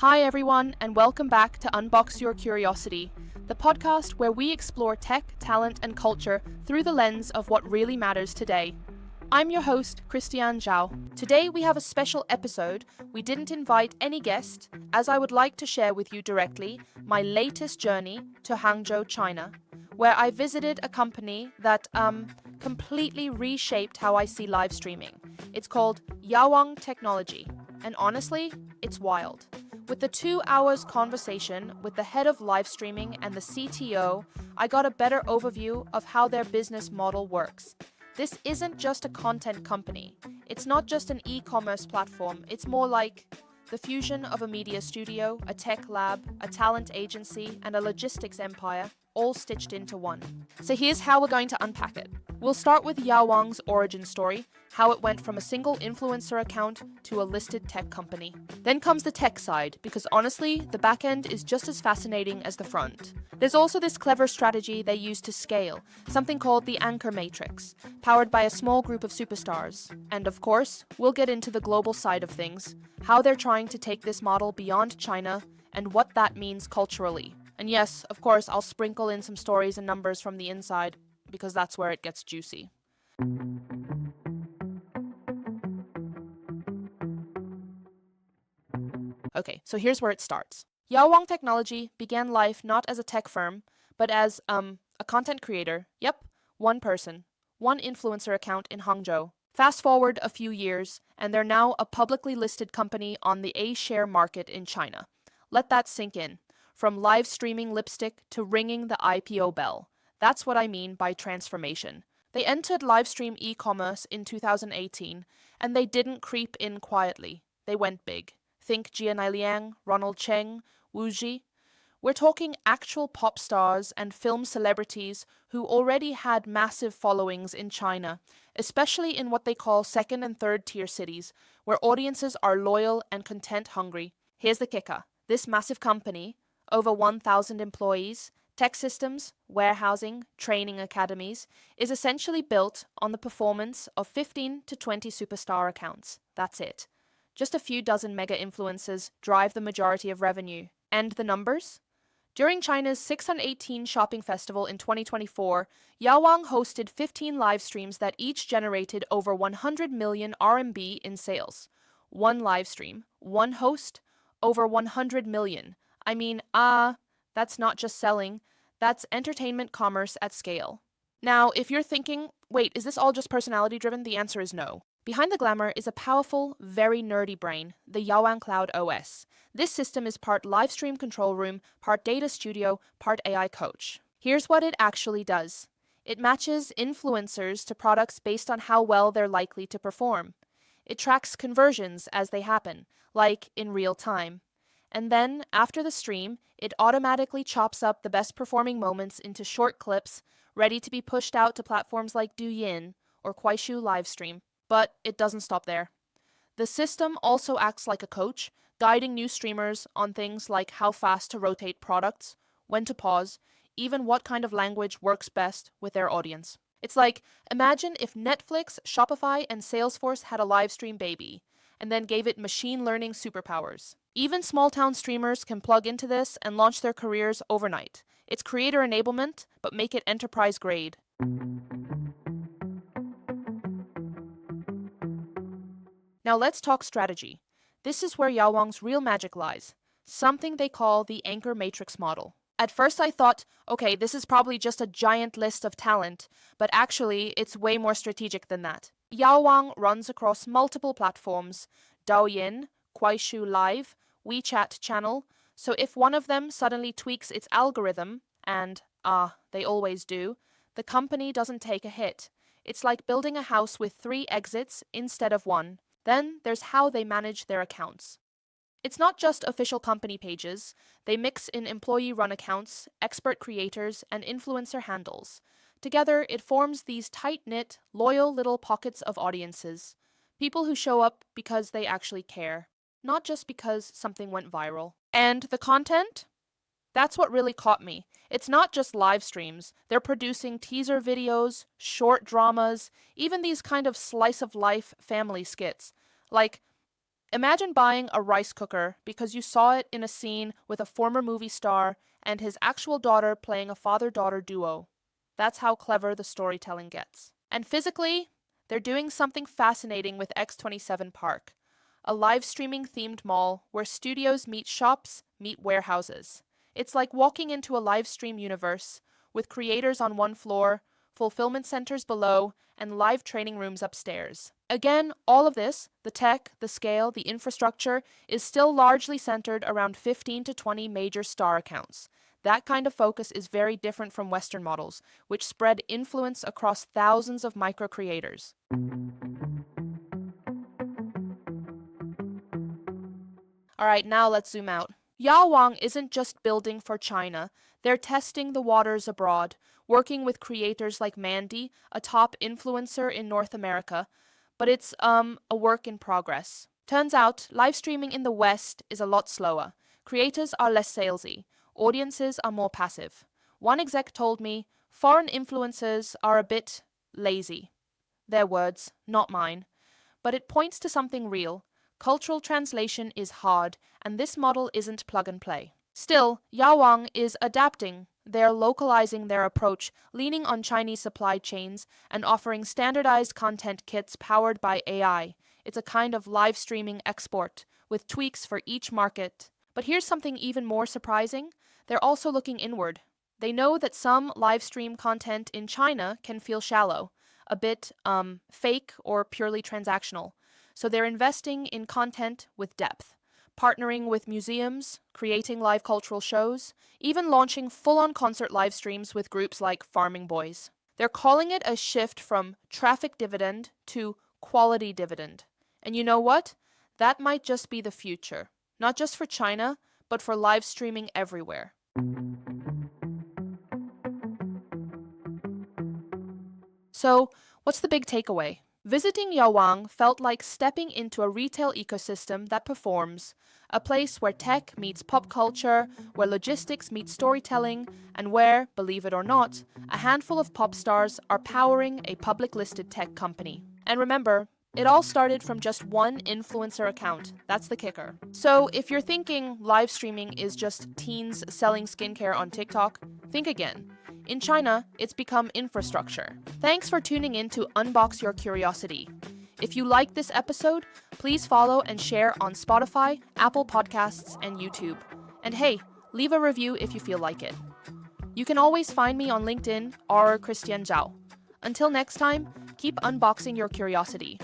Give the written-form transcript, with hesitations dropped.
Hi everyone, and welcome back to Unbox Your Curiosity, the podcast where we explore tech, talent, and culture through the lens of what really matters today. I'm your host, Christiane Zhao. Today we have a special episode. We didn't invite any guest, as I would like to share with you directly my latest journey to Hangzhou, China, where I visited a company that completely reshaped how I see live streaming. It's called Yaowang Technology, and honestly, it's wild. With the 2 hours conversation with the head of live streaming and the CTO, I got a better overview of how their business model works. This isn't just a content company. It's not just an e-commerce platform. It's more like the fusion of a media studio, a tech lab, a talent agency, and a logistics empire, all stitched into one. So here's how we're going to unpack it. We'll start with Yaowang's origin story, how it went from a single influencer account to a listed tech company. Then comes the tech side, because honestly, the back end is just as fascinating as the front. There's also this clever strategy they use to scale, something called the anchor matrix, powered by a small group of superstars. And of course, we'll get into the global side of things, how they're trying to take this model beyond China, and what that means culturally. And yes, of course, I'll sprinkle in some stories and numbers from the inside, because that's where it gets juicy. Okay, so here's where it starts. Yaowang Technology began life not as a tech firm, but as, a content creator. Yep, one person, one influencer account in Hangzhou. Fast forward a few years, and they're now a publicly listed company on the A-share market in China. Let that sink in. From live streaming lipstick to ringing the IPO bell. That's what I mean by transformation. They entered live stream e-commerce in 2018, and they didn't creep in quietly. They went big. Think Jianai Liang, Ronald Cheng, Wu Ji. We're talking actual pop stars and film celebrities who already had massive followings in China, especially in what they call second and third tier cities, where audiences are loyal and content hungry. Here's the kicker. This massive company, over 1,000 employees, tech systems, warehousing, training academies, is essentially built on the performance of 15 to 20 superstar accounts. That's it. Just a few dozen mega influencers drive the majority of revenue. And the numbers? During China's 618 shopping festival in 2024, Yaowang hosted 15 live streams that each generated over 100 million RMB in sales. One live stream, one host, over 100 million. I mean, that's not just selling, that's entertainment commerce at scale. Now, if you're thinking, wait, is this all just personality driven? The answer is no. Behind the glamour is a powerful, very nerdy brain, the Yaowang Cloud OS. This system is part live stream control room, part data studio, part AI coach. Here's what it actually does. It matches influencers to products based on how well they're likely to perform. It tracks conversions as they happen, like in real time. And then, after the stream, it automatically chops up the best performing moments into short clips, ready to be pushed out to platforms like Douyin or Kuaishou Livestream. But it doesn't stop there. The system also acts like a coach, guiding new streamers on things like how fast to rotate products, when to pause, even what kind of language works best with their audience. It's like, imagine if Netflix, Shopify, and Salesforce had a live stream baby, and then gave it machine learning superpowers. Even small-town streamers can plug into this and launch their careers overnight. It's creator enablement, but make it enterprise grade. Now let's talk strategy. This is where Yaowang's real magic lies, something they call the anchor matrix model. At first I thought, okay, this is probably just a giant list of talent, but actually it's way more strategic than that. Yaowang runs across multiple platforms, Douyin, Kuaishou Live, WeChat channel, so if one of them suddenly tweaks its algorithm, and, they always do, the company doesn't take a hit. It's like building a house with 3 exits instead of 1. Then there's how they manage their accounts. It's not just official company pages. They mix in employee-run accounts, expert creators, and influencer handles. Together, it forms these tight-knit, loyal little pockets of audiences. People who show up because they actually care, not just because something went viral. And the content? That's what really caught me. It's not just live streams. They're producing teaser videos, short dramas, even these kind of slice-of-life family skits. Like, Imagine buying a rice cooker because you saw it in a scene with a former movie star and his actual daughter playing a father-daughter duo. That's how clever the storytelling gets. And physically, they're doing something fascinating with X27 Park, a live streaming themed mall where studios meet shops, meet warehouses. It's like walking into a live stream universe with creators on one floor, fulfillment centers below, and live training rooms upstairs. Again, all of this, the tech, the scale, the infrastructure, is still largely centered around 15 to 20 major star accounts. That kind of focus is very different from Western models, which spread influence across thousands of micro creators. All right, now let's zoom out. Yaowang isn't just building for China, they're testing the waters abroad, working with creators like Mandy, a top influencer in North America, but it's a work in progress. Turns out, live streaming in the West is a lot slower. Creators are less salesy, audiences are more passive. One exec told me, foreign influencers are a bit lazy. Their words, not mine. But it points to something real. Cultural translation is hard, and this model isn't plug and play. Still, Yaowang is adapting. They're localizing their approach, leaning on Chinese supply chains, and offering standardized content kits powered by AI. It's a kind of live streaming export, with tweaks for each market. But here's something even more surprising. They're also looking inward. They know that some live stream content in China can feel shallow, a bit fake or purely transactional. So they're investing in content with depth, partnering with museums, creating live cultural shows, even launching full-on concert live streams with groups like Farming Boys. They're calling it a shift from traffic dividend to quality dividend. And you know what? That might just be the future. Not just for China, but for live streaming everywhere. So, what's the big takeaway? Visiting Yaowang felt like stepping into a retail ecosystem that performs, a place where tech meets pop culture, where logistics meets storytelling, and where, believe it or not, a handful of pop stars are powering a public-listed tech company. And remember, it all started from just one influencer account. That's the kicker. So if you're thinking live streaming is just teens selling skincare on TikTok, think again. In China, it's become infrastructure. Thanks for tuning in to Unbox Your Curiosity. If you like this episode, please follow and share on Spotify, Apple Podcasts, and YouTube. And hey, leave a review if you feel like it. You can always find me on LinkedIn or Christiane Zhao. Until next time, keep unboxing your curiosity.